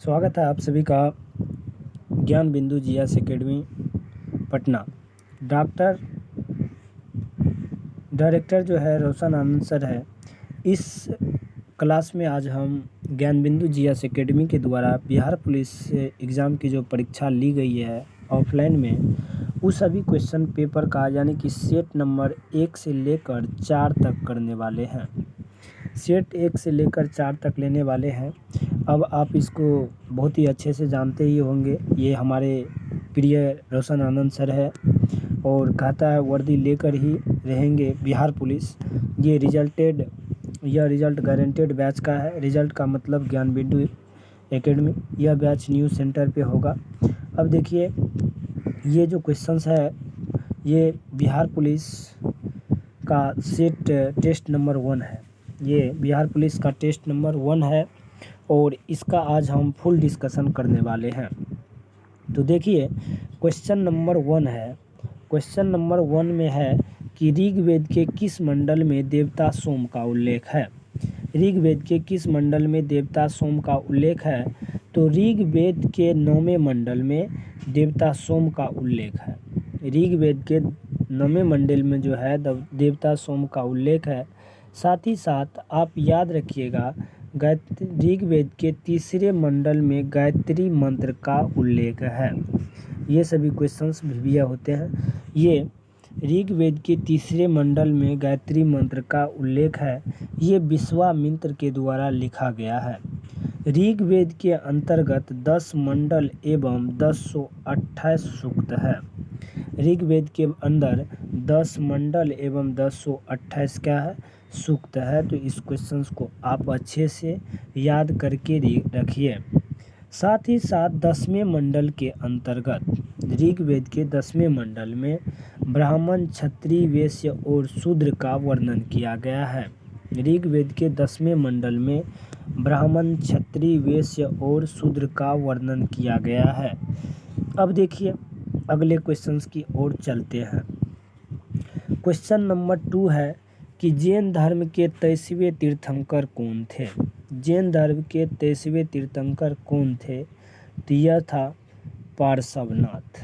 स्वागत है आप सभी का ज्ञान बिंदु जीएस एकेडमी पटना। डायरेक्टर जो है रोशन आनंद सर है। इस क्लास में आज हम ज्ञान बिंदु जीएस एकेडमी के द्वारा बिहार पुलिस एग्ज़ाम की जो परीक्षा ली गई है ऑफलाइन में, उस सभी क्वेश्चन पेपर का यानी कि सेट नंबर 1 से लेकर 4 तक करने वाले हैं। सेट 1 से लेकर 4 तक लेने वाले हैं। अब आप इसको बहुत ही अच्छे से जानते ही होंगे। ये हमारे प्रिय रोशन आनंद सर है और कहता है वर्दी लेकर ही रहेंगे बिहार पुलिस। ये रिजल्ट गारंटेड बैच का है। रिजल्ट का मतलब ज्ञान बिंदु एकेडमी। यह बैच न्यू सेंटर पे होगा। अब देखिए, ये जो क्वेश्चंस है ये बिहार पुलिस का सेट टेस्ट नंबर 1 है। ये बिहार पुलिस का टेस्ट नंबर 1 है और इसका आज हम फुल डिस्कशन करने वाले हैं। तो देखिए, क्वेश्चन नंबर 1 है। क्वेश्चन नंबर 1 में है कि ऋग्वेद के किस मंडल में देवता सोम का उल्लेख है। ऋग्वेद के किस मंडल में देवता सोम का उल्लेख है? तो ऋग्वेद के 9वें मंडल में देवता सोम का उल्लेख है। ऋग्वेद के 9वें मंडल में जो है देवता सोम का उल्लेख है। साथ ही साथ आप याद रखिएगा, ऋग्वेद के 3रे मंडल में गायत्री मंत्र का उल्लेख है। ये सभी क्वेश्चंस भी होते हैं। ये ऋग्वेद के 3रे मंडल में गायत्री मंत्र का उल्लेख है। ये विश्वामित्र के द्वारा लिखा गया है। ऋग्वेद के अंतर्गत 10 मंडल एवं 1028 सूक्त है। ऋग्वेद के अंदर 10 मंडल एवं 1028 क्या है? सूक्त है। तो इस क्वेश्चंस को आप अच्छे से याद करके रखिए। साथ ही साथ 10वें मंडल के अंतर्गत ऋग्वेद के 10वें मंडल में ब्राह्मण, क्षत्रिय, वैश्य और शूद्र का वर्णन किया गया है। ऋग्वेद के 10वें मंडल में ब्राह्मण, क्षत्रिय, वैश्य और शूद्र का वर्णन किया गया है। अब देखिए, अगले क्वेश्चंस की ओर चलते हैं। क्वेश्चन नंबर 2 है कि जैन धर्म के 23वें तीर्थंकर कौन थे? जैन धर्म के 23वें तीर्थंकर कौन थे? तो यह था पार्श्वनाथ।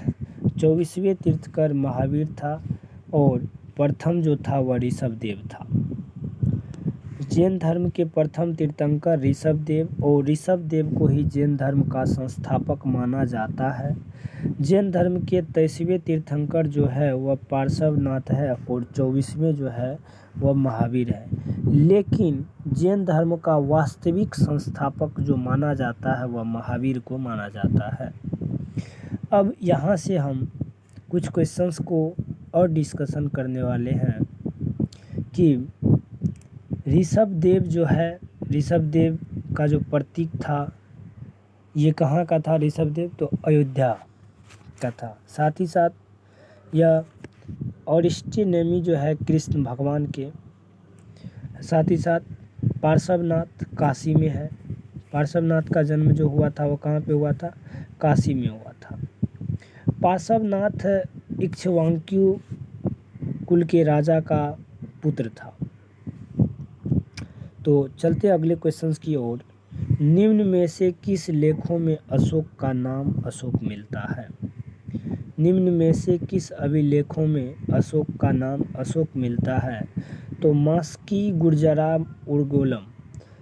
24वें तीर्थंकर महावीर था और प्रथम जो था वह ऋषभदेव था। जैन धर्म के प्रथम तीर्थंकर ऋषभदेव, और ऋषभदेव को ही जैन धर्म का संस्थापक माना जाता है। जैन धर्म के 23वें तीर्थंकर जो है वह पार्श्वनाथ है और 24वें जो है वह महावीर है। लेकिन जैन धर्म का वास्तविक संस्थापक जो माना जाता है वह महावीर को माना जाता है। अब यहाँ से हम कुछ क्वेश्चंस को और डिस्कशन करने वाले हैं कि ऋषभदेव जो है, ऋषभदेव का जो प्रतीक था ये कहाँ का था? ऋषभदेव तो अयोध्या का था। साथ ही साथ यह ऑरिस्टिनेमी जो है कृष्ण भगवान के। साथ ही साथ पार्श्वनाथ काशी में है। पार्श्वनाथ का जन्म जो हुआ था वो कहाँ पे हुआ था? काशी में हुआ था। पार्श्वनाथ इक्ष्वाकु कुल के राजा का पुत्र था। तो चलते अगले क्वेश्चंस की ओर। निम्न में से किस लेखों में अशोक का नाम अशोक मिलता है? निम्न में से किस अभिलेखों में अशोक का नाम अशोक मिलता है? तो मास्की, गुर्जरा, उर्गोलम।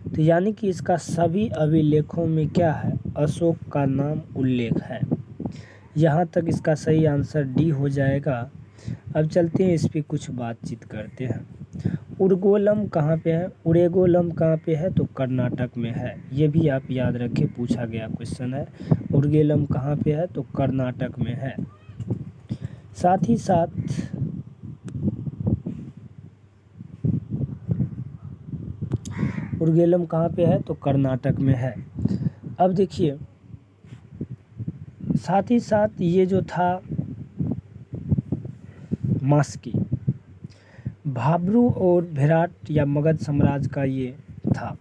तो यानी कि इसका सभी अभिलेखों में क्या है? अशोक का नाम उल्लेख है। यहाँ तक इसका सही आंसर डी हो जाएगा। अब चलते हैं, इस पे कुछ बातचीत करते हैं। उर्गोलम कहाँ पे है? उरेगोलम कहाँ पे है? तो कर्नाटक में है। ये भी आप याद रखें, पूछा गया क्वेश्चन है। उर्गोलम कहाँ पे है? तो कर्नाटक में है। साथ ही साथ उर्गेलम कहाँ पे है? तो कर्नाटक में है। अब देखिए, साथ ही साथ ये जो था मास्की, भाब्रू और विराट या मगध साम्राज्य का ये था।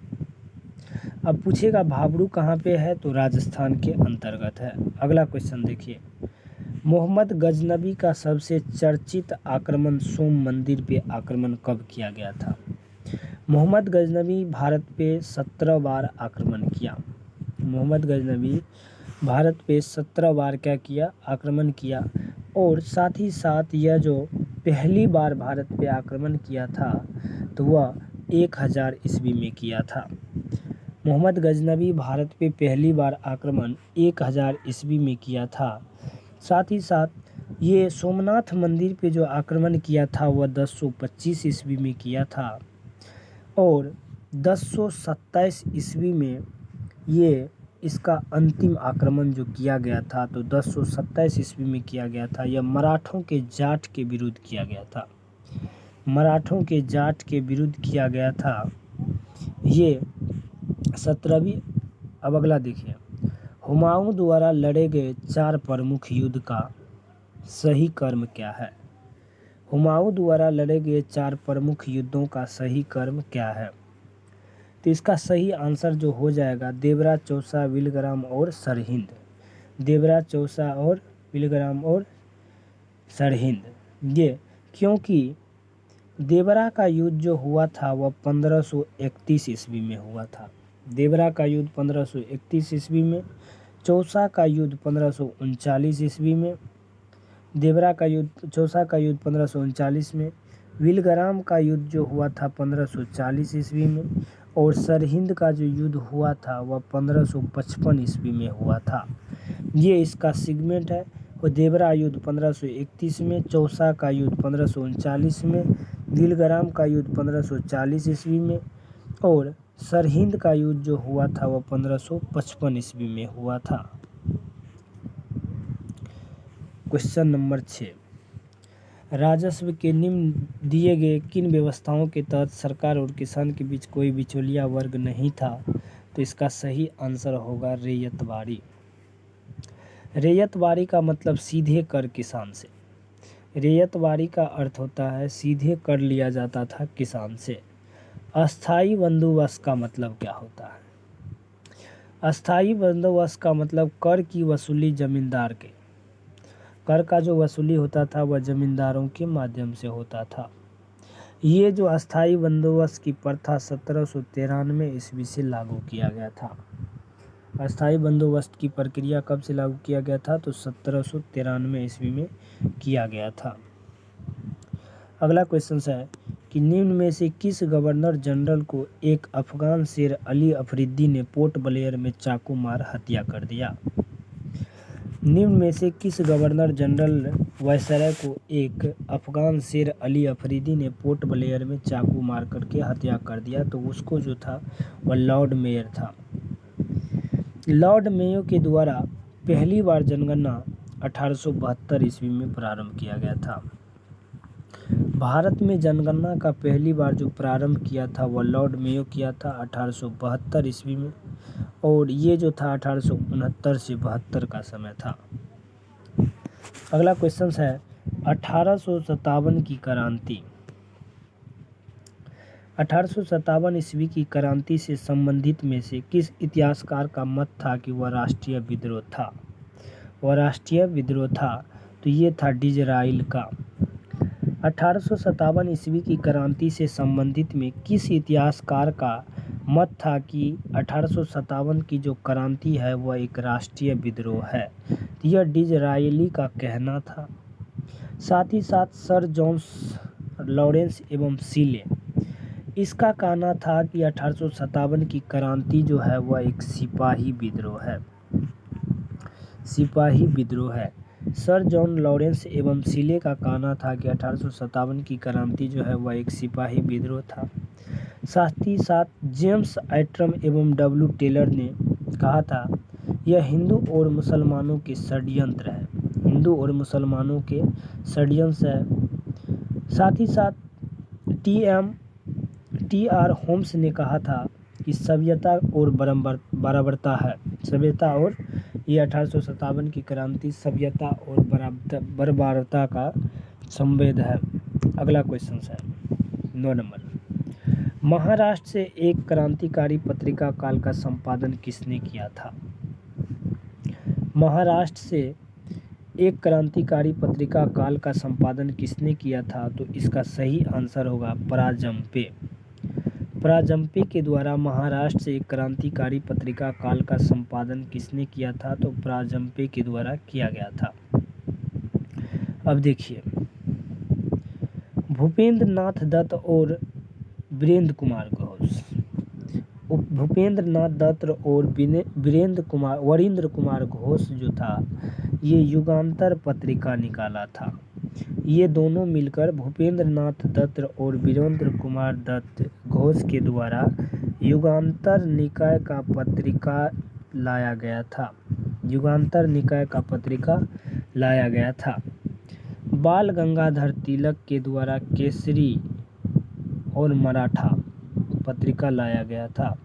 अब पूछेगा भाब्रू कहाँ पे है? तो राजस्थान के अंतर्गत है। अगला क्वेश्चन देखिए, मोहम्मद गजनबी का सबसे चर्चित आक्रमण सोम मंदिर पे आक्रमण कब किया गया था? मोहम्मद गजनबी भारत पे 17 बार आक्रमण किया। मोहम्मद गजनबी भारत पे 17 बार क्या किया, आक्रमण किया। और साथ ही साथ यह जो पहली बार भारत पे आक्रमण किया था तो वह 1000 ईस्वी में किया था। मोहम्मद गजनबी भारत पे पहली बार आक्रमण 1000 ईस्वी में किया था। साथ ही साथ ये सोमनाथ मंदिर पे जो आक्रमण किया था वह 1025 ईस्वी में किया था। और 1027 ईस्वी में ये इसका अंतिम आक्रमण जो किया गया था तो 1027 ईस्वी में किया गया था। यह मराठों के जाट के विरुद्ध किया गया था। मराठों के जाट के विरुद्ध किया गया था ये 17वीं। अब अगला देखिए, हुमायूं द्वारा लड़े गए 4 प्रमुख युद्ध का सही क्रम क्या है। हुमायूं द्वारा लड़े गए 4 प्रमुख युद्धों का सही क्रम क्या है। तो इसका सही आंसर जो हो जाएगा देवरा, चौसा, विलग्राम और सरहिंद। देवरा, चौसा और विलग्राम और सरहिंद। ये क्योंकि देवरा का युद्ध जो हुआ था वह 1531 ईस्वी में हुआ था। देवरा का युद्ध 1531 ईस्वी में, चौसा का युद्ध 1539 ईस्वी में, देवरा का युद्ध, चौसा का युद्ध 1539 में, विलग्राम का युद्ध जो हुआ था 1540 ईस्वी में, और सरहिंद का जो युद्ध हुआ था वह 1555 ईस्वी में हुआ था। ये इसका सेगमेंट है। और देवरा युद्ध 1531 में, चौसा का युद्ध 1539 में, विलग्राम का युद्ध 1540 ईस्वी में, और सरहिंद का युद्ध जो हुआ था वह 1555 ईस्वी में हुआ था। क्वेश्चन नंबर 6, राजस्व के निम्न दिए गए किन व्यवस्थाओं के तहत सरकार और किसान के बीच कोई बिचौलिया वर्ग नहीं था। तो इसका सही आंसर होगा रैयतवाड़ी। रैयतवाड़ी का मतलब सीधे कर किसान से। रैयतवाड़ी का अर्थ होता है सीधे कर लिया जाता था किसान से। अस्थाई बंदोबस्त का मतलब क्या होता है। अस्थाई बंदोबस्त का मतलब कर की वसूली जमींदार के, कर का जो वसूली होता था वह जमींदारों के माध्यम से होता था। ये जो अस्थाई बंदोबस्त की प्रथा 1793 ईस्वी से लागू किया गया था। अस्थाई बंदोबस्त की प्रक्रिया कब से लागू किया गया था तो 1793 ईस्वी में किया गया था। अगला क्वेश्चन है कि निम्न में से किस गवर्नर जनरल को एक अफगान शेर अली अफरीदी ने पोर्ट ब्लेयर में चाकू मार हत्या कर दिया। निम्न में से किस गवर्नर जनरल वायसराय को एक अफगान शेर अली अफरीदी ने पोर्ट ब्लेयर में चाकू मार करके हत्या कर दिया। तो उसको जो था वह लॉर्ड मेयर था। लॉर्ड मेयो के द्वारा पहली बार जनगणना 1872 ईस्वी में प्रारंभ किया गया था। भारत में जनगणना का पहली बार जो प्रारंभ किया था वह लॉर्ड मेयो किया था 1872 ईस्वी में। और ये जो था 1869 से 72 का समय था। अगला क्वेश्चन है 1857 की क्रांति। 1857 ईस्वी की क्रांति से संबंधित में से किस इतिहासकार का मत था कि वह राष्ट्रीय विद्रोह था। वह राष्ट्रीय विद्रोह था तो ये था डिजराइल का। 1857 ईस्वी की क्रांति से संबंधित में किस इतिहासकार का मत था कि 1857 की जो क्रांति है वह एक राष्ट्रीय विद्रोह है। तो यह डिजरायली का कहना था। साथ ही साथ सर जॉन लॉरेंस एवं सीले, इसका कहना था कि 1857 की क्रांति जो है वह एक सिपाही विद्रोह है। सिपाही विद्रोह है। सर जॉन लॉरेंस एवं सीले का कहना था कि 1857 की क्रांति जो है वह एक सिपाही विद्रोह था। साथ ही साथ जेम्स आइट्रम एवं डब्ल्यू टेलर ने कहा था यह हिंदू और मुसलमानों के षड्यंत्र है। हिंदू और मुसलमानों के षड्यंत्र है। साथ ही साथ टी.आर. होम्स ने कहा था कि सभ्यता और बराबरता है। सभ्यता और ये 1857 की क्रांति सभ्यता और बराबरता का संवेद है। अगला क्वेश्चन है 9 नंबर, महाराष्ट्र से एक क्रांतिकारी पत्रिका काल का संपादन किसने किया था। महाराष्ट्र से एक क्रांतिकारी पत्रिका काल का संपादन किसने किया था तो इसका सही आंसर होगा पराजम्पे। प्राजंपे के द्वारा महाराष्ट्र से एक क्रांतिकारी पत्रिका काल का संपादन किसने किया था? तो प्राजंपे के द्वारा किया गया था। अब देखिए, भूपेंद्र नाथ दत्त और वीरेंद्र कुमार घोष। भूपेंद्र नाथ दत्त और वरिंद्र कुमार घोष जो था, ये युगांतर पत्रिका निकाला था। ये दोनों मिलकर भूपेंद्र नाथ दत्त और वीरेंद्र कुमार दत्त घोष के द्वारा युगांतर निकाय का पत्रिका लाया गया था। युगांतर निकाय का पत्रिका लाया गया था। बाल गंगाधर तिलक के द्वारा केसरी और मराठा पत्रिका लाया गया था।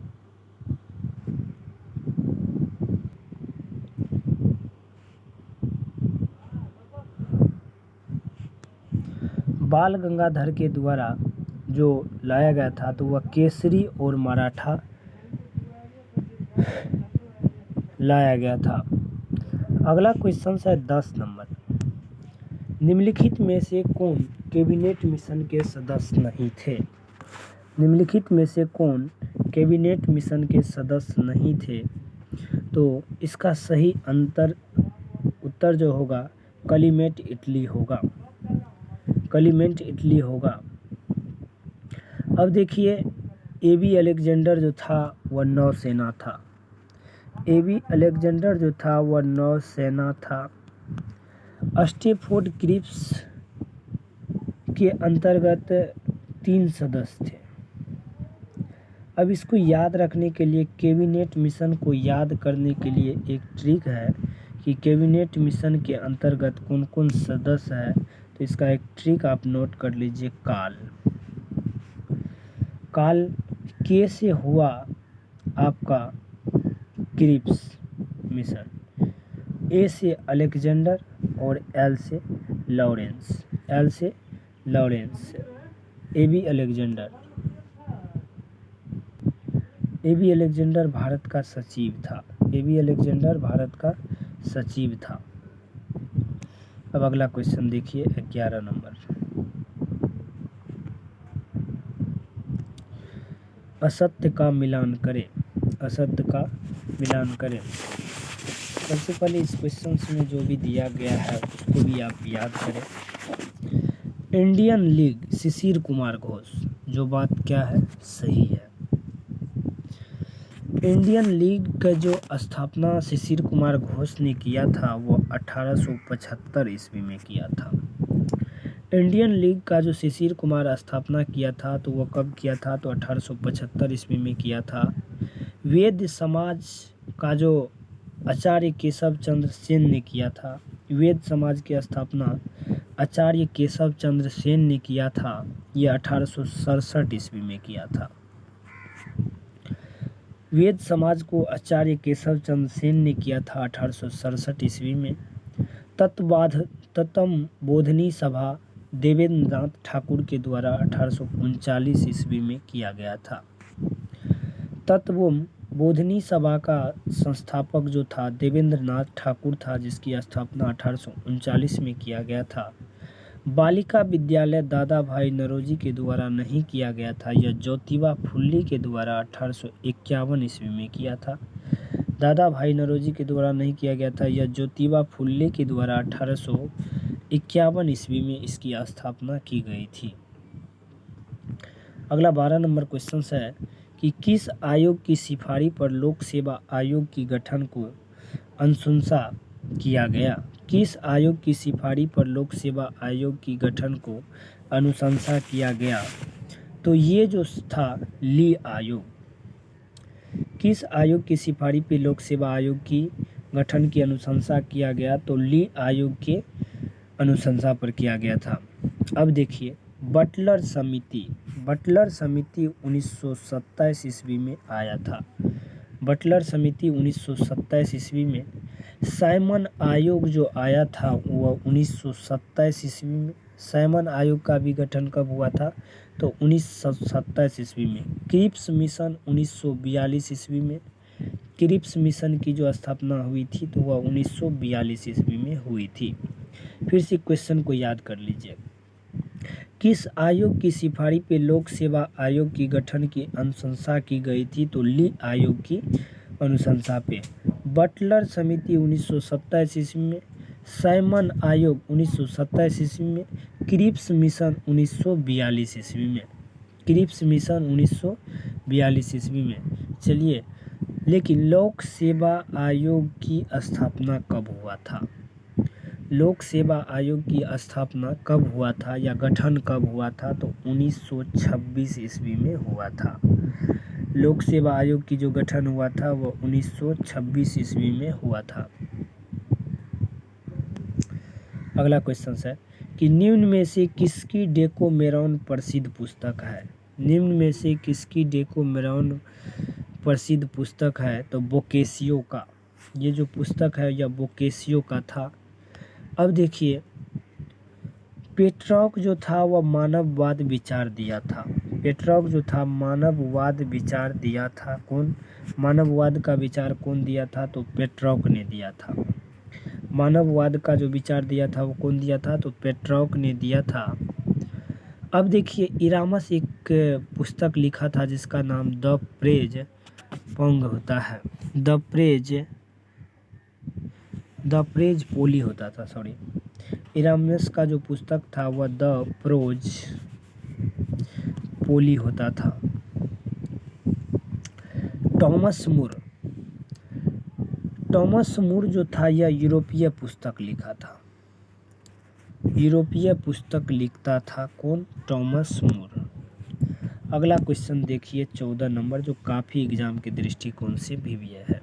बाल गंगाधर के द्वारा जो लाया गया था तो वह केसरी और मराठा लाया गया था। अगला क्वेश्चन है 10 नंबर। निम्नलिखित में से कौन कैबिनेट मिशन के सदस्य नहीं थे? निम्नलिखित में से कौन कैबिनेट मिशन के सदस्य नहीं थे? तो इसका सही उत्तर जो होगा क्लीमेंट इटली होगा। क्लीमेंट इटली होगा। अब देखिए, एबी अलेक्जेंडर जो था वह नौसेना था। एबी अलेक्जेंडर जो था वह नौसेना था। स्टेफोर्ड क्रिप्स के अंतर्गत 3 सदस्य थे। अब इसको याद रखने के लिए, कैबिनेट मिशन को याद करने के लिए एक ट्रिक है कि कैबिनेट मिशन के अंतर्गत कौन कौन सदस्य है। तो इसका एक ट्रिक आप नोट कर लीजिए। काल के से हुआ आपका क्रिप्स मिशन, ए से अलेक्जेंडर और एल से लॉरेंस। एबी अलेक्जेंडर भारत का सचिव था। एबी अलेक्जेंडर भारत का सचिव था। अब अगला क्वेश्चन देखिए 11 नंबर। असत्य का मिलान करें। असत्य का मिलान करें। सबसे पहले इस क्वेश्चन में जो भी दिया गया है उसको भी आप याद करें। इंडियन लीग शिशिर कुमार घोष, जो बात क्या है सही है। इंडियन लीग का जो स्थापना शिशिर कुमार घोष ने किया था वो 1875 ईस्वी में किया था। इंडियन लीग का जो शिशिर कुमार स्थापना किया था तो वह कब किया था? तो 1875 ईस्वी में किया था। वेद समाज का जो आचार्य केशव चंद्र सेन ने किया था। वेद समाज की स्थापना आचार्य केशव चंद्र सेन ने किया था। यह 1867 ईस्वी में किया था। वेद समाज को आचार्य केशव चंद्र सेन ने किया था 1867 ईस्वी में। तत्व बोधनी सभा देवेंद्र नाथ ठाकुर के द्वारा 1839 ईस्वी में किया गया था। तत्व बोधनी सभा का संस्थापक जो था देवेंद्र नाथ ठाकुर था, जिसकी स्थापना 1839 में किया गया था। बालिका विद्यालय दादा भाई नौरोजी के द्वारा नहीं किया गया था। यह ज्योतिबा फुल्ले के द्वारा 1851 ईस्वी में किया था। दादा भाई नौरोजी के द्वारा नहीं किया गया था। यह ज्योतिबा फुल्ले के द्वारा 1851 ईस्वी में इसकी स्थापना की गई थी। अगला 12 नंबर क्वेश्चन है कि किस आयोग की सिफारिश पर लोक सेवा आयोग की गठन को अनुशंसा किया गया? किस आयोग की सिफारिश पर लोक सेवा आयोग की गठन को अनुशंसा किया गया? तो ये जो था ली आयोग। किस आयोग की सिफारिश पर लोक सेवा आयोग की गठन की अनुशंसा किया गया? तो ली आयोग के अनुशंसा पर किया गया था। अब देखिए, बटलर समिति 1927 ईस्वी में आया था। बटलर समिति 1927 ईस्वी में। साइमन आयोग जो आया था वह 1927 ईस्वी में। साइमन आयोग का भी गठन कब हुआ था? तो 1927 ईस्वी में। क्रिप्स मिशन 1942 ईस्वी में। क्रिप्स मिशन की जो स्थापना हुई थी तो वह 1942 ईस्वी में हुई थी। फिर से क्वेश्चन को याद कर लीजिए। किस आयोग की सिफारिश पे लोक सेवा आयोग की गठन की अनुशंसा की गई थी? तो ली आयोग की अनुशंसा पे। बटलर समिति 1927 ईस्वी में, साइमन आयोग 1927 ईस्वी में, क्रिप्स मिशन 1942 ईस्वी में। क्रिप्स मिशन 1942 ईस्वी में। चलिए, लेकिन लोक सेवा आयोग की स्थापना कब हुआ था? लोक सेवा आयोग की स्थापना कब हुआ था या गठन कब हुआ था? तो 1926 ईस्वी में हुआ था। लोक सेवा आयोग की जो गठन हुआ था वो 1926 ईस्वी में हुआ था। अगला क्वेश्चन है कि निम्न में से किसकी डेकोमेरॉन प्रसिद्ध पुस्तक है? निम्न में से किसकी डेकोमेरॉन प्रसिद्ध पुस्तक है? तो बोकेशियो का। ये जो पुस्तक है यह बोकेशियो का था। अब देखिए, पेट्रॉक जो था वह मानववाद विचार दिया था। पेट्रॉक जो था मानववाद विचार दिया था। कौन? मानववाद का विचार कौन दिया था? तो पेट्रॉक ने दिया था। मानववाद का जो विचार दिया था वो कौन दिया था? तो पेट्रॉक ने दिया था। अब देखिए, इरामस एक पुस्तक लिखा था जिसका नाम द प्रेज पोंग होता है। द प्रेज पोली होता था, सॉरी। इरामस का जो पुस्तक था वह द प्रोज पोली होता था। टॉमस मूर जो था यह यूरोपीय पुस्तक लिखा था। यूरोपीय पुस्तक लिखता था कौन? Thomas More. अगला क्वेश्चन देखिए 14 नंबर, जो काफ़ी एग्जाम के दृष्टिकोण से भी है।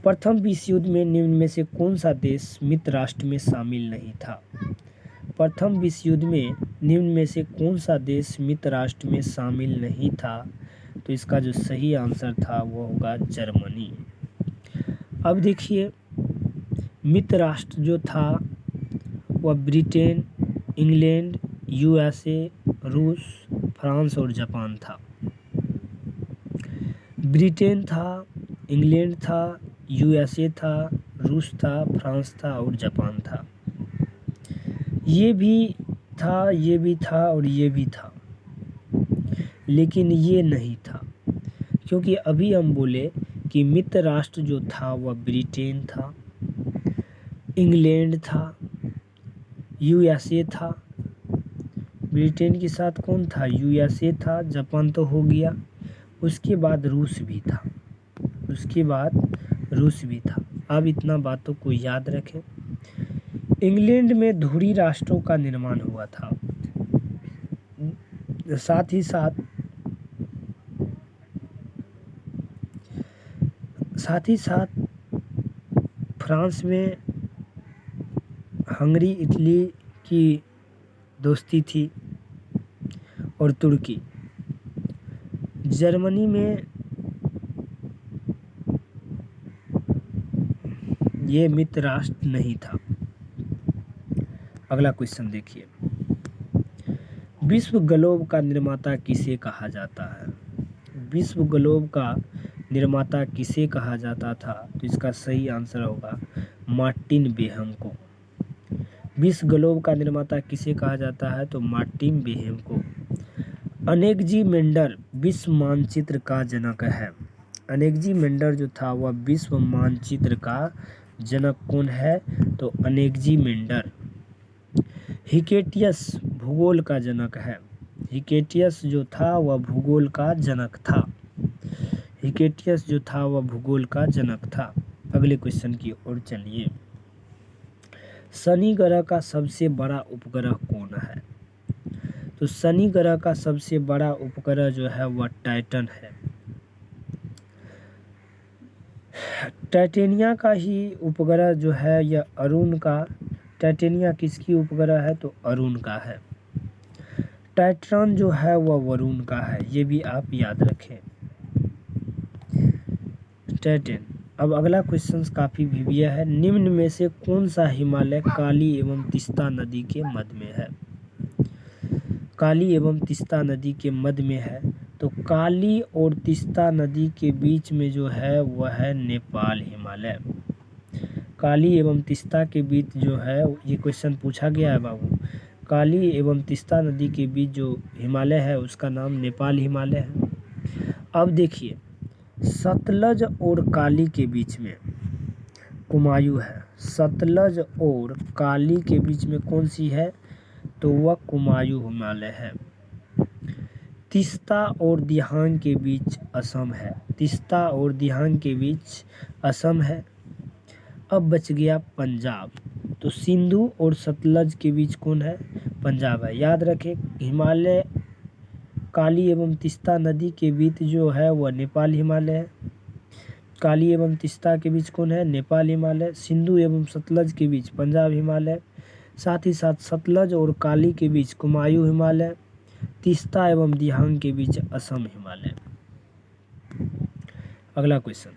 प्रथम विश्व युद्ध में निम्न में से कौन सा देश मित्र राष्ट्र में शामिल नहीं था? प्रथम विश्व युद्ध में निम्न में से कौन सा देश मित्र राष्ट्र में शामिल नहीं था? तो इसका जो सही आंसर था वो होगा जर्मनी। अब देखिए, मित्र राष्ट्र जो था वह ब्रिटेन, इंग्लैंड, यूएसए, रूस, फ्रांस और जापान था। ब्रिटेन था, इंग्लैंड था, यूएसए था, रूस था, फ्रांस था और जापान था। ये भी था, ये भी था और ये भी था, लेकिन ये नहीं था, क्योंकि अभी हम बोले कि मित्र राष्ट्र जो था वह ब्रिटेन था, इंग्लैंड था, यूएसए था। ब्रिटेन के साथ कौन था? यूएसए था। जापान तो हो गया। उसके बाद रूस भी था। अब इतना बातों को याद रखें। इंग्लैंड में धुरी राष्ट्रों का निर्माण हुआ था। साथ ही साथ फ्रांस में हंगरी, इटली की दोस्ती थी और तुर्की। जर्मनी में ये मित्र राष्ट्र नहीं था। अगला क्वेश्चन देखिए, विश्व ग्लोब का निर्माता किसे कहा जाता है? विश्व ग्लोब का निर्माता किसे कहा जाता था? तो इसका सही आंसर होगा मार्टिन बेहम को। विश्व ग्लोब का निर्माता किसे कहा जाता है? तो मार्टिन बेहम को। अनेकजी मेंडर विश्व मानचित्र का जनक है। अनेकजी मेंडर जो था वह विश्व मानचित्र का जनक कौन है? तो अनेकजी मेंडर। हिकेटियस भूगोल का जनक है। हिकेटियस जो था वह भूगोल का जनक था। हिकेटियस जो था वह भूगोल का जनक था। अगले क्वेश्चन की ओर चलिए। शनि ग्रह का सबसे बड़ा उपग्रह कौन है? तो शनि ग्रह का सबसे बड़ा उपग्रह जो है वह टाइटन है। टाइटेनिया का ही उपग्रह जो है यह अरुण का। टाइटेनिया किसकी उपग्रह है? तो अरुण का है। टाइटन जो है वह वरुण का है। ये भी आप याद रखें, टाइटन। अब अगला क्वेश्चन काफ़ी भी है। निम्न में से कौन सा हिमालय काली एवं तीस्ता नदी के मध्य में है? काली एवं तीस्ता नदी के मध्य में है। तो काली और तीस्ता नदी के बीच में जो है वह है नेपाल हिमालय। काली एवं तीस्ता के बीच जो है, ये क्वेश्चन पूछा गया है बाबू। काली एवं तीस्ता नदी के बीच जो हिमालय है उसका नाम नेपाल हिमालय है। अब देखिए, सतलज और काली के बीच में कुमायूं है। सतलज और काली के बीच में कौन सी है? तो वह कुमायूं हिमालय है। तीस्ता और दिहांग के बीच असम है। तीस्ता और दिहांग के बीच असम है। अब बच गया पंजाब। तो सिंधु और सतलज के बीच कौन है? पंजाब है। याद रखें, हिमालय काली एवं तीस्ता नदी के बीच जो है वह नेपाल हिमालय है। काली एवं तीस्ता के बीच कौन है? नेपाल हिमालय। सिंधु एवं सतलज के बीच पंजाब हिमालय। साथ ही साथ सतलज और काली के बीच कुमायूं हिमालय। तीस्ता एवं दिहांग के बीच असम हिमालय। अगला क्वेश्चन,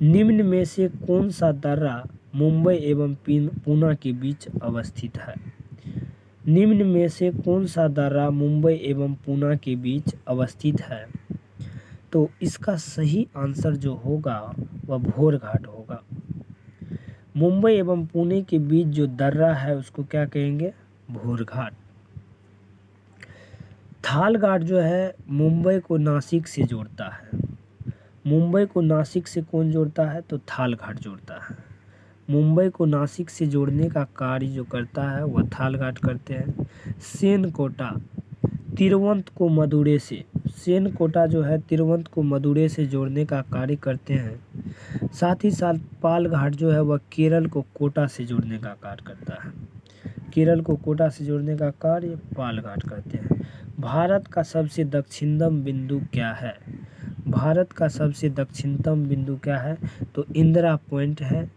निम्न में से कौन सा दर्रा मुंबई एवं पूना के बीच अवस्थित है? निम्न में से कौन सा दर्रा मुंबई एवं पूना के बीच अवस्थित है? तो इसका सही आंसर जो होगा वह भोर घाट होगा। मुंबई एवं पुणे के बीच जो दर्रा है उसको क्या कहेंगे? भोर घाट। थाल घाट जो है मुंबई को नासिक से जोड़ता है। मुंबई को नासिक से कौन जोड़ता है? तो थाल घाट जोड़ता है। मुंबई को नासिक से जोड़ने का कार्य जो करता है वह थाल घाट करते हैं। सेनकोटा तिरुवंत को मदुरै से, सेनकोटा जो है तिरुवंत को मदुरै से जोड़ने का कार्य करते हैं। साथ ही साथ पाल घाट जो है वह केरल को कोटा से जोड़ने का कार्य करता है। केरल को कोटा से जोड़ने का कार्य पाल घाट करते हैं। भारत का सबसे दक्षिणतम बिंदु क्या है? भारत का सबसे दक्षिणतम बिंदु क्या है? तो इंदिरा पॉइंट है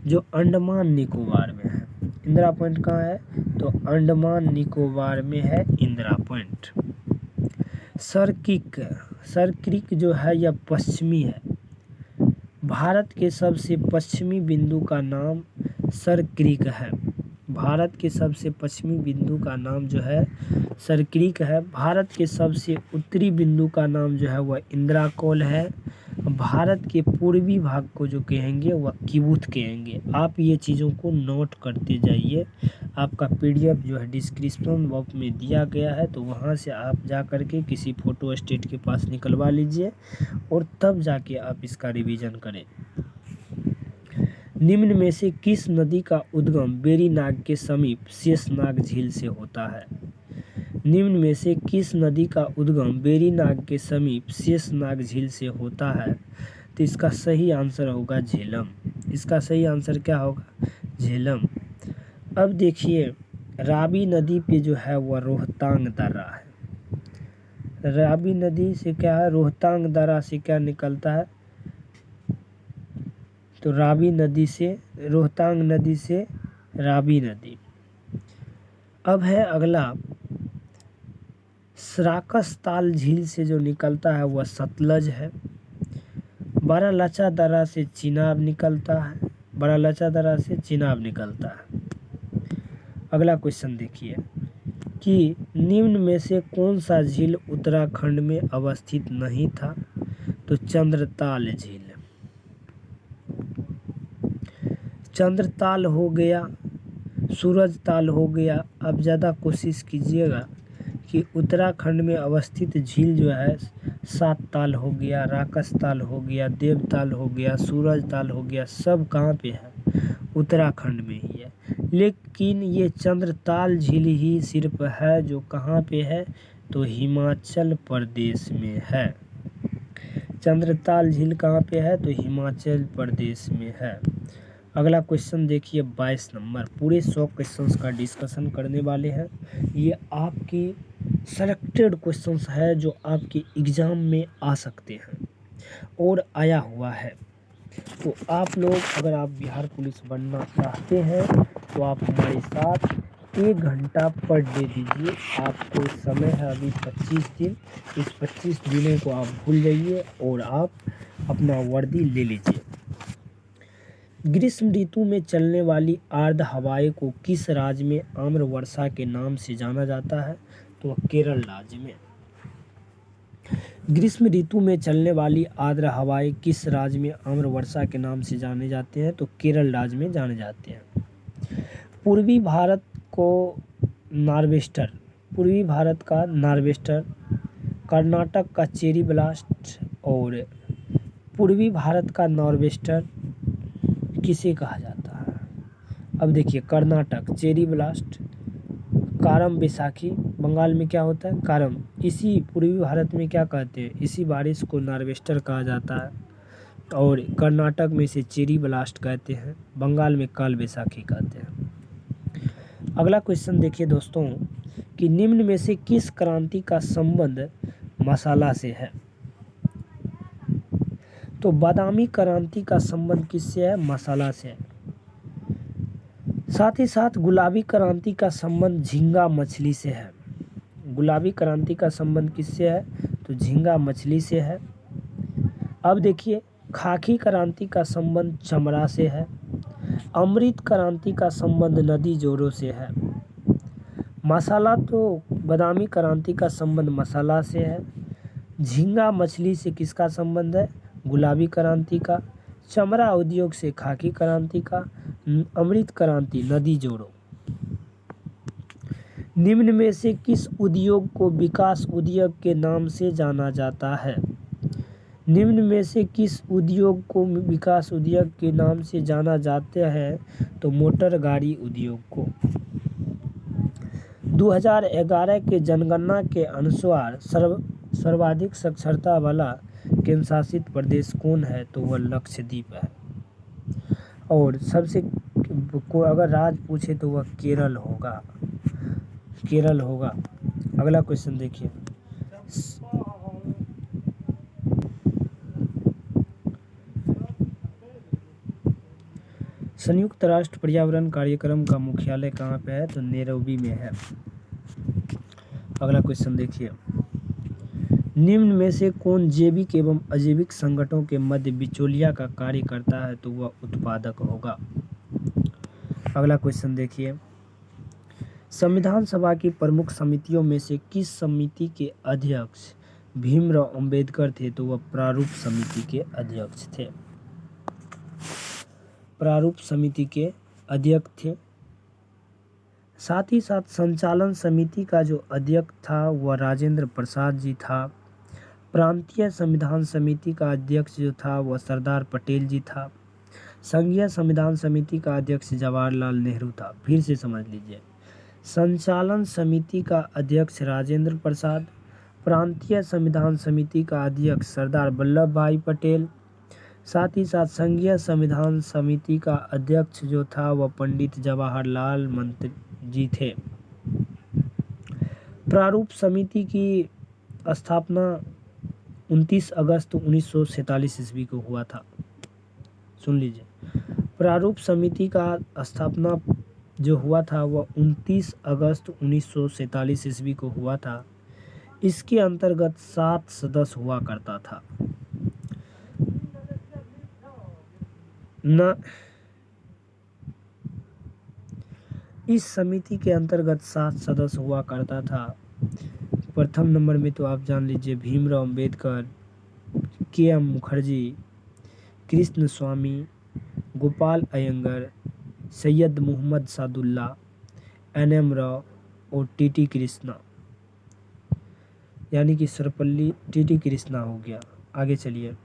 जो अंडमान निकोबार में है। इंदिरा पॉइंट कहाँ है? तो अंडमान निकोबार में है इंदिरा पॉइंट। सरक्रिक जो है यह पश्चिमी है। भारत के सबसे पश्चिमी बिंदु का नाम सरक्रिक है। भारत के सबसे पश्चिमी बिंदु का नाम जो है सरक्रिक है। भारत के सबसे उत्तरी बिंदु का नाम जो है वह इंदिराकोल है। भारत के पूर्वी भाग को जो कहेंगे वह किबुथ कहेंगे। आप ये चीज़ों को नोट करते जाइए। आपका पीडीएफ जो है डिस्क्रिप्शन बॉक्स में दिया गया है, तो वहाँ से आप जा कर के किसी फोटो स्टेट के पास निकलवा लीजिए और तब जाके आप इसका रिवीजन करें। निम्न में से किस नदी का उद्गम वेरीनाग के समीप शेषनाग झील से होता है? निम्न में से किस नदी का उद्गम वेरीनाग के समीप शेषनाग झील से होता है? तो इसका सही आंसर होगा झेलम। इसका सही आंसर क्या होगा? झेलम। अब देखिए, रावी नदी पे जो है वह रोहतांग दर्रा है। रावी नदी से क्या है? रोहतांग दर्रा से क्या निकलता है? तो रावी नदी से, रोहतांग नदी से रावी नदी। अब है अगला, सराकस ताल झील से जो निकलता है वह सतलज है। बारालाचा दर्रा से चिनाब निकलता है। बारालाचा दर्रा से चिनाब निकलता है। अगला क्वेश्चन देखिए कि निम्न में से कौन सा झील उत्तराखंड में अवस्थित नहीं था? तो चंद्रताल झील। चंद्रताल हो गया, सूरज ताल हो गया। अब ज़्यादा कोशिश कीजिएगा कि उत्तराखंड में अवस्थित झील जो है सात ताल हो गया, राकस ताल हो गया, देवताल हो गया, सूरज ताल हो गया, सब कहाँ पे है? उत्तराखंड में ही है। लेकिन ये चंद्रताल झील ही सिर्फ है जो कहाँ पे है? तो हिमाचल प्रदेश में है। चंद्रताल झील कहाँ पे है? तो हिमाचल प्रदेश में है। अगला क्वेश्चन देखिए 22 नंबर। पूरे 100 क्वेश्चंस का डिस्कशन करने वाले हैं। ये आपके सेलेक्टेड क्वेश्चंस है जो आपके एग्ज़ाम में आ सकते हैं और आया हुआ है। तो आप लोग अगर आप बिहार पुलिस बनना चाहते हैं तो आप हमारे साथ 1 घंटा पर डे दीजिए। आपको समय है अभी 25 दिन। इस 25 दिनों को आप भूल जाइए और आप अपना वर्दी ले लीजिए। ग्रीष्म ऋतु में चलने वाली आर्द्र हवाएं को किस राज्य में आम्र वर्षा के नाम से जाना जाता है? तो केरल राज्य में। ग्रीष्म ऋतु में चलने वाली आर्द्र हवाएं किस राज्य में आम्र वर्षा के नाम से जाने जाते हैं? तो केरल राज्य में जाने जाते हैं। पूर्वी भारत को नार्वेस्टर, पूर्वी भारत का नार्वेस्टर, कर्नाटक का चेरी ब्लास्ट और पूर्वी भारत का नॉर्वेस्टर किसे कहा जाता है? अब देखिए, कर्नाटक चेरी ब्लास्ट, कारम बैसाखी, बंगाल में क्या होता है? कारम। इसी पूर्वी भारत में क्या कहते हैं? इसी बारिश को नार्वेस्टर कहा जाता है और कर्नाटक में इसे चेरी ब्लास्ट कहते हैं, बंगाल में काल बैसाखी कहते हैं। अगला क्वेश्चन देखिए दोस्तों कि निम्न में से किस क्रांति का संबंध मसाला से है? तो बादामी क्रांति का संबंध किससे है? मसाला से है। साथ ही साथ गुलाबी क्रांति का संबंध झींगा मछली से है। गुलाबी क्रांति का संबंध किससे है? तो झींगा मछली से है। अब देखिए, खाकी क्रांति का संबंध चमड़ा से है। अमृत क्रांति का संबंध नदी जोरों से है। मसाला तो बादामी क्रांति का संबंध मसाला से है। झींगा मछली से किसका संबंध है? गुलाबी क्रांति का। चमड़ा उद्योग से खाकी क्रांति का। अमृत क्रांति नदी जोड़ो। निम्न में से किस उद्योग को विकास उद्योग के नाम से जाना जाता है? निम्न में से किस उद्योग को विकास उद्योग के नाम से जाना जाता है? तो मोटर गाड़ी उद्योग को। 2011 के जनगणना के अनुसार सर्वाधिक साक्षरता वाला केंद्र शासित प्रदेश कौन है? तो वह लक्षद्वीप है। और सबसे को अगर राज्य पूछे तो वह केरल होगा। केरल होगा। अगला क्वेश्चन देखिए, संयुक्त राष्ट्र पर्यावरण कार्यक्रम का मुख्यालय कहाँ पे है? तो नैरोबी में है। अगला क्वेश्चन देखिए, निम्न में से कौन जैविक एवं अजैविक संगठनों के मध्य बिचौलिया का कार्य करता है? तो वह उत्पादक होगा। अगला क्वेश्चन देखिए, संविधान सभा की प्रमुख समितियों में से किस समिति के अध्यक्ष भीमराव अंबेडकर थे? तो वह प्रारूप समिति के अध्यक्ष थे। प्रारूप समिति के अध्यक्ष थे। साथ ही साथ संचालन समिति का जो अध्यक्ष था वह राजेंद्र प्रसाद जी था। प्रांतीय संविधान समिति का अध्यक्ष जो था वह सरदार पटेल जी था। संघीय संविधान समिति का अध्यक्ष जवाहरलाल नेहरू था। फिर से समझ लीजिए, संचालन समिति का अध्यक्ष राजेंद्र प्रसाद, प्रांतीय संविधान समिति का अध्यक्ष सरदार वल्लभ भाई पटेल, साथ ही साथ संघीय संविधान समिति का अध्यक्ष जो था वह पंडित जवाहरलाल मंत्री जी थे। प्रारूप समिति की स्थापना 29 अगस्त 1947 ईस्वी को हुआ था। सुन लीजिए, प्रारूप समिति का स्थापना जो हुआ था वह 29 अगस्त 1947 ईस्वी को हुआ था। इसके अंतर्गत 7 सदस्य हुआ करता था। इस समिति के अंतर्गत 7 सदस्य हुआ करता था। प्रथम नंबर में तो आप जान लीजिए भीमराव अंबेडकर, के.एम. मुखर्जी, कृष्ण स्वामी, गोपाल अयंगर, सैयद मोहम्मद सादुल्ला, एन.एम. राव और टी.टी. कृष्णा, यानी कि सर्वपल्ली टी.टी. कृष्णा हो गया। आगे चलिए,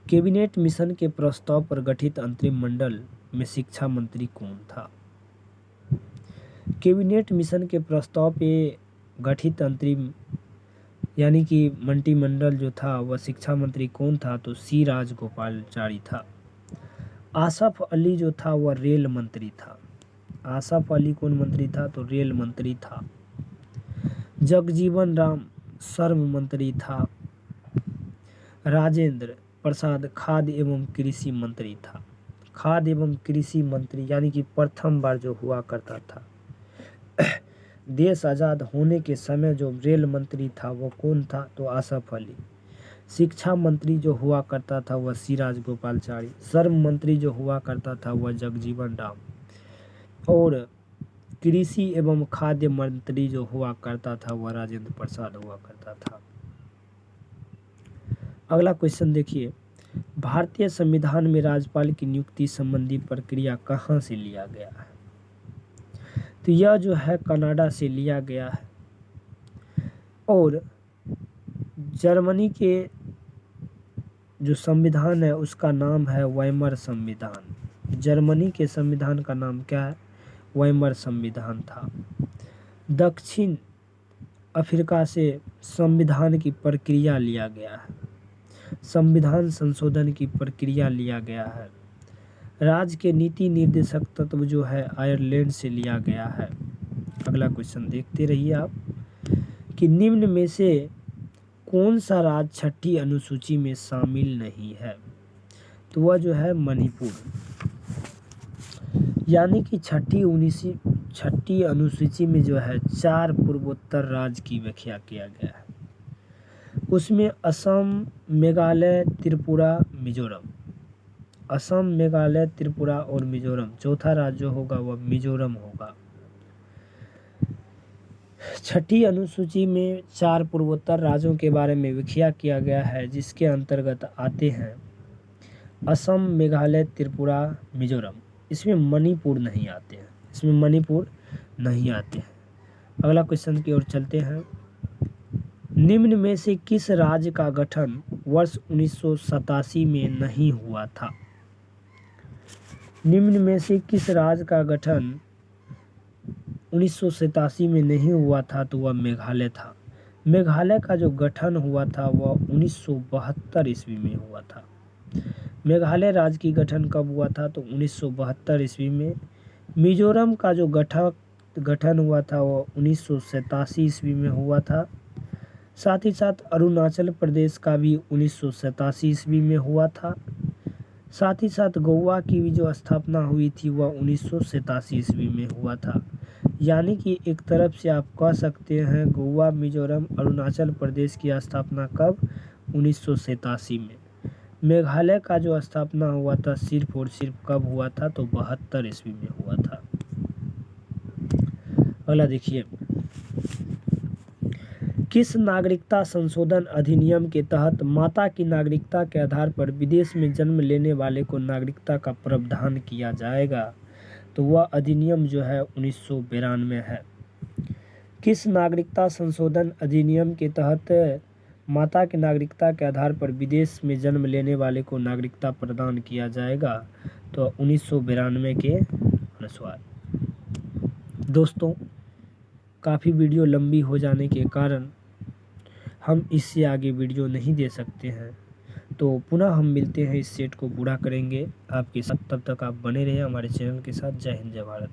कैबिनेट मिशन के प्रस्ताव पर गठित अंतरिम मंडल में शिक्षा मंत्री कौन था? कैबिनेट मिशन के प्रस्ताव पे गठित अंतरिम यानी कि मंत्रिमंडल जो था वह शिक्षा मंत्री कौन था? तो सी राजगोपालाचारी था। आसफ अली जो था वह रेल मंत्री था। आसफ अली कौन मंत्री था? तो रेल मंत्री था। जगजीवन राम श्रम मंत्री था। राजेंद्र प्रसाद खाद्य एवं कृषि मंत्री था। खाद्य एवं कृषि मंत्री यानी कि प्रथम बार जो हुआ करता था। देश आज़ाद होने के समय जो रेल मंत्री था वो कौन था? तो आसफ अली। शिक्षा मंत्री जो हुआ करता था वह सी राजगोपालाचारी। श्रम मंत्री जो हुआ करता था वह जगजीवन राम। और कृषि एवं खाद्य मंत्री जो हुआ करता था वह राजेंद्र प्रसाद हुआ करता था। अगला क्वेश्चन देखिए, भारतीय संविधान में राज्यपाल की नियुक्ति संबंधी प्रक्रिया कहाँ से लिया गया है? तो यह जो है कनाडा से लिया गया है और जर्मनी के जो संविधान है उसका नाम है वाइमर संविधान। जर्मनी के संविधान का नाम क्या है? वाइमर संविधान था। दक्षिण अफ्रीका से संविधान की प्रक्रिया लिया गया है, संविधान संशोधन की प्रक्रिया लिया गया है। राज्य के नीति निर्देशक तत्व जो है आयरलैंड से लिया गया है। अगला क्वेश्चन देखते रहिए आप कि निम्न में से कौन सा राज्य छठी अनुसूची में शामिल नहीं है? तो वह जो है मणिपुर। यानी कि छठी अनुसूची में जो है 4 पूर्वोत्तर राज्य की व्याख्या किया गया है। उसमें असम, मेघालय, त्रिपुरा, मिजोरम। असम, मेघालय, त्रिपुरा और मिजोरम। चौथा राज्य जो होगा वह मिजोरम होगा। छठी अनुसूची में 4 पूर्वोत्तर राज्यों के बारे में व्याख्या किया गया है, जिसके अंतर्गत आते हैं असम, मेघालय, त्रिपुरा, मिजोरम। इसमें मणिपुर नहीं आते हैं, इसमें मणिपुर नहीं आते हैं। अगला क्वेश्चन की ओर चलते हैं। निम्न में से किस राज्य का गठन वर्ष 1987 में नहीं हुआ था? निम्न में से किस राज्य का गठन 1987 में नहीं हुआ था? तो वह मेघालय था। मेघालय का जो गठन हुआ था वह 1972 ईस्वी में हुआ था। मेघालय राज्य की गठन कब हुआ था? तो 1972 ईस्वी में। मिजोरम का जो गठन हुआ था वह 1987 ईस्वी में हुआ था। साथ ही साथ अरुणाचल प्रदेश का भी 1987 ईस्वी में हुआ था। साथ ही साथ गोवा की भी जो स्थापना हुई थी वह 1987 ईस्वी में हुआ था। यानी कि एक तरफ से आप कह सकते हैं गोवा, मिजोरम, अरुणाचल प्रदेश की स्थापना कब? 1987 में। मेघालय का जो स्थापना हुआ था सिर्फ और सिर्फ कब हुआ था? तो 72 ईस्वी में हुआ था। अगला देखिए, किस नागरिकता संशोधन अधिनियम के तहत माता की नागरिकता के आधार पर विदेश में जन्म लेने वाले को नागरिकता का प्रावधान किया जाएगा? तो वह अधिनियम जो है 1992 है। किस नागरिकता संशोधन अधिनियम के तहत माता की नागरिकता के आधार पर विदेश में जन्म लेने वाले को नागरिकता प्रदान किया जाएगा? तो 1992 के अनुसार। दोस्तों, काफ़ी वीडियो लंबी हो जाने के कारण हम इससे आगे वीडियो नहीं दे सकते हैं, तो पुनः हम मिलते हैं, इस सेट को पूरा करेंगे आपके साथ। तब तक आप बने रहें हमारे चैनल के साथ। जय हिंद, जय भारत।